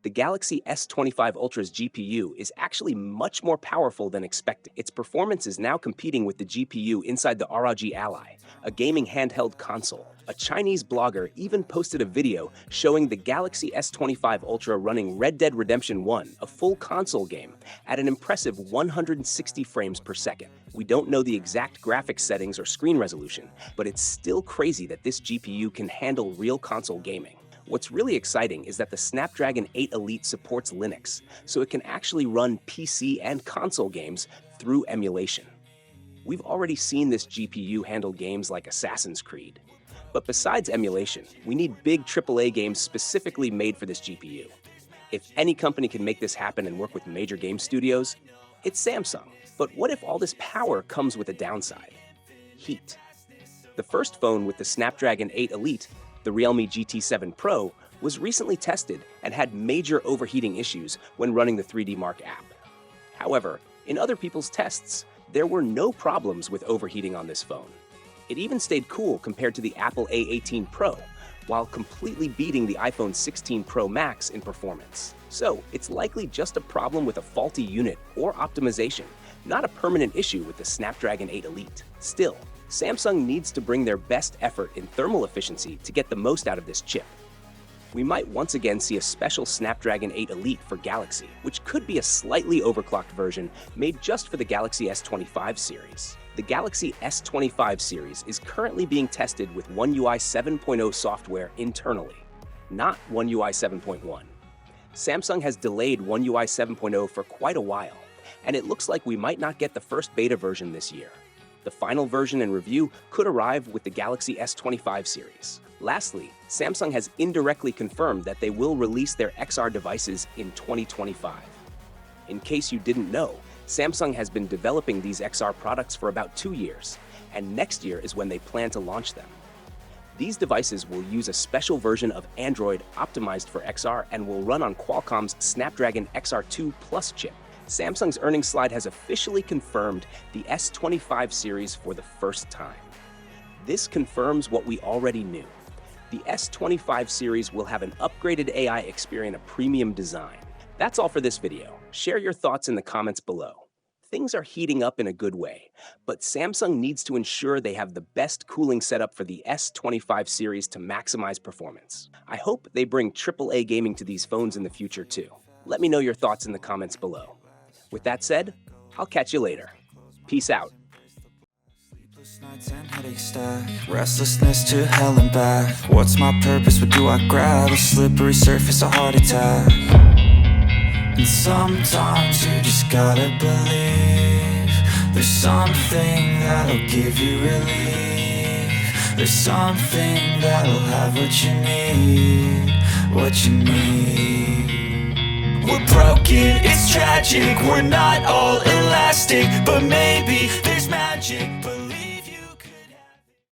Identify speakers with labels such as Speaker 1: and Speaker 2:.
Speaker 1: The Galaxy S25 Ultra's GPU is actually much more powerful than expected. Its performance is now competing with the GPU inside the ROG Ally, a gaming handheld console. A Chinese blogger even posted a video showing the Galaxy S25 Ultra running Red Dead Redemption 1, a full console game, at an impressive 160 frames per second. We don't know the exact graphics settings or screen resolution, but it's still crazy that this GPU can handle real console gaming. What's really exciting is that the Snapdragon 8 Elite supports Linux, so it can actually run PC and console games through emulation. We've already seen this GPU handle games like Assassin's Creed. But besides emulation, we need big AAA games specifically made for this GPU. If any company can make this happen and work with major game studios, it's Samsung. But what if all this power comes with a downside? Heat. The first phone with the Snapdragon 8 Elite, the Realme GT 7 Pro, was recently tested and had major overheating issues when running the 3D Mark app. However, in other people's tests, there were no problems with overheating on this phone. It even stayed cool compared to the Apple A18 Pro, while completely beating the iPhone 16 Pro Max in performance. So, it's likely just a problem with a faulty unit or optimization, not a permanent issue with the Snapdragon 8 Elite. Still, Samsung needs to bring their best effort in thermal efficiency to get the most out of this chip. We might once again see a special Snapdragon 8 Elite for Galaxy, which could be a slightly overclocked version made just for the Galaxy S25 series. The Galaxy S25 series is currently being tested with One UI 7.0 software internally, not One UI 7.1. Samsung has delayed One UI 7.0 for quite a while, and it looks like we might not get the first beta version this year. The final version and review could arrive with the Galaxy S25 series. Lastly, Samsung has indirectly confirmed that they will release their XR devices in 2025. In case you didn't know, Samsung has been developing these XR products for about 2 years, and next year is when they plan to launch them. These devices will use a special version of Android optimized for XR and will run on Qualcomm's Snapdragon XR2 Plus chip. Samsung's earnings slide has officially confirmed the S25 series for the first time. This confirms what we already knew. The S25 series will have an upgraded AI Xperion, a premium design. That's all for this video. Share your thoughts in the comments below. Things are heating up in a good way, but Samsung needs to ensure they have the best cooling setup for the S25 series to maximize performance. I hope they bring AAA gaming to these phones in the future too. Let me know your thoughts in the comments below. With that said, I'll catch you later. Peace out.
Speaker 2: Sleepless nights and headaches stack, restlessness to hell and back. What's my purpose? What do I grab? A slippery surface, a heart attack. And sometimes you just gotta believe there's something that'll give you relief. There's something that'll have what you need, what you need. We're broken, it's tragic, we're not all elastic, but maybe there's magic.